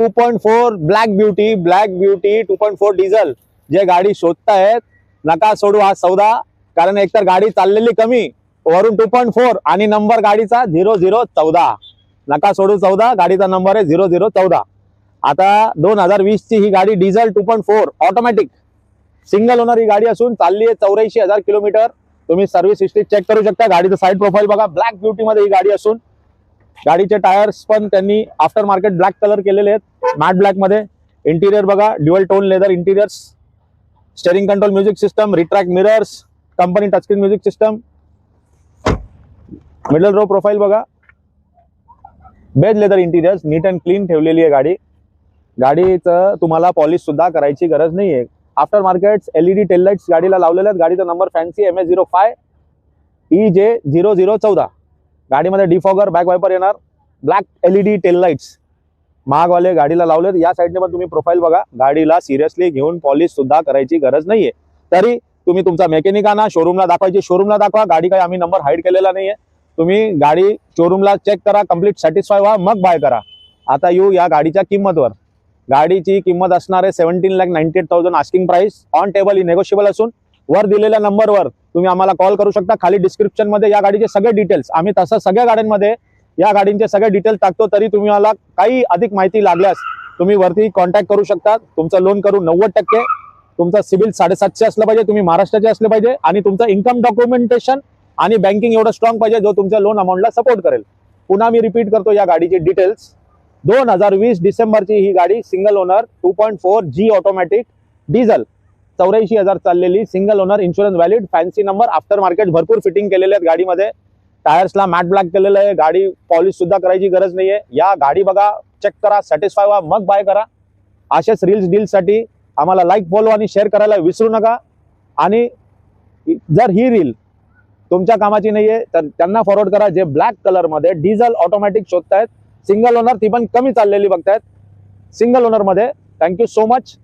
2.4 black beauty 2.4 diesel जे गाडी शोधतायत नका सोडू हा सौदा, कारण एकतर गाडी चाललेली कमी, वरून 2.4 आणि नंबर गाडीचा 0014. नका सोडू सौदा, गाडीचा नंबर आहे 0014. आता 2020 ची ही गाडी डिझेल 2.4 ऑटोमॅटिक सिंगल ओनर ही गाडी असून चालली आहे 84,000 किलोमीटर. तुम्ही सर्व्हिस हिस्ट्री चेक करू शकता. गाडीचं साइड प्रोफाईल बघा, ब्लॅक ब्युटी मध्ये ही गाडी असून गाडीचे टायर्स पण त्यांनी आफ्टर मार्केट ब्लॅक कलर केलेले आहेत, मॅट ब्लॅक मध्ये. इंटिरियर बघा, dual tone leather interiors, steering control music system, retract mirrors, company touchscreen music system. Middle row profile बघा, beige leather interiors, neat and clean ठेवलेली आहे गाडी. गाडीचं तुम्हाला पॉलिश सुद्धा करायची गरज नाहीये. After market LED tail lights गाडीला लावलेले आहेत. गाडीचा नंबर फॅन्सी MS05 EJ0014. गाडीमध्ये डिफॉगर, बॅक वायपर येणार, ब्लॅक एलईडी टेल लाईट्स महागवाले गाडीला लावलेत. या साईडने पण तुम्ही प्रोफाईल बघा. गाडीला सिरियसली घेऊन पॉलिश सुद्धा करायची गरज नाहीये. तरी तुम्ही तुमचा मेकॅनिक आणा, शोरूमला दाखवायची शोरूमला दाखवा. गाडी काही आम्ही नंबर हाईड केलेला नाहीये. तुम्ही गाडी शोरूमला चेक करा, कम्प्लीट सॅटिस्फाय व्हा, मग बाय करा. आता येऊ या गाडीच्या किंमतवर. गाडीची किंमत असणार आहे 17,98,000 asking price. On table he negotiable असून वर दिलेल्या नंबरवर तुम्ही आम्हाला कॉल करू शकता. खाली डिस्क्रिप्शन मध्ये या गाडीचे सगळे डिटेल्स, आम्ही तसं सगळ्या गाड्यांमध्ये या गाडींचे सगळे डिटेल्स टाकतो. तरी तुम्हाला काही अधिक माहिती लागल्यास तुम्ही वरती कॉन्टॅक्ट करू शकता. तुमचं लोन करू 90%. तुमचं सिबिल 750 असलं पाहिजे, तुम्ही महाराष्ट्राचे असले पाहिजे आणि तुमचं इन्कम डॉक्युमेंटेशन आणि बँकिंग एवढं स्ट्रॉंग पाहिजे जो तुमच्या लोन अमाऊंटला सपोर्ट करेल. पुन्हा मी रिपीट करतो या गाडीची डिटेल्स. 2020 डिसेंबरची ही गाडी single owner 2.4 G automatic diesel, 84,000 चाललेली, single owner, insurance valid, fancy number, after market भरपूर फिटिंग केलेले आहेत गाडीमध्ये. टायर्सला मॅट ब्लॅक केलेलं आहे. गाडी पॉलिश सुद्धा करायची गरज नाहीये. या गाडी बघा, चेक करा, सॅटिस्फाय व्हा, मग बाय करा. अशाच रील्स डील्ससाठी आम्हाला लाईक, फॉलो आणि शेअर करायला विसरू नका. आणि जर ही रील तुमच्या कामाची नाहीये तर त्यांना फॉरवर्ड करा जे ब्लॅक कलर मध्ये डिझेल ऑटोमॅटिक शोधतायत, सिंगल ओनर, ती पण कमी चाललेली बघतायत सिंगल ओनर मध्ये. Thank you so much.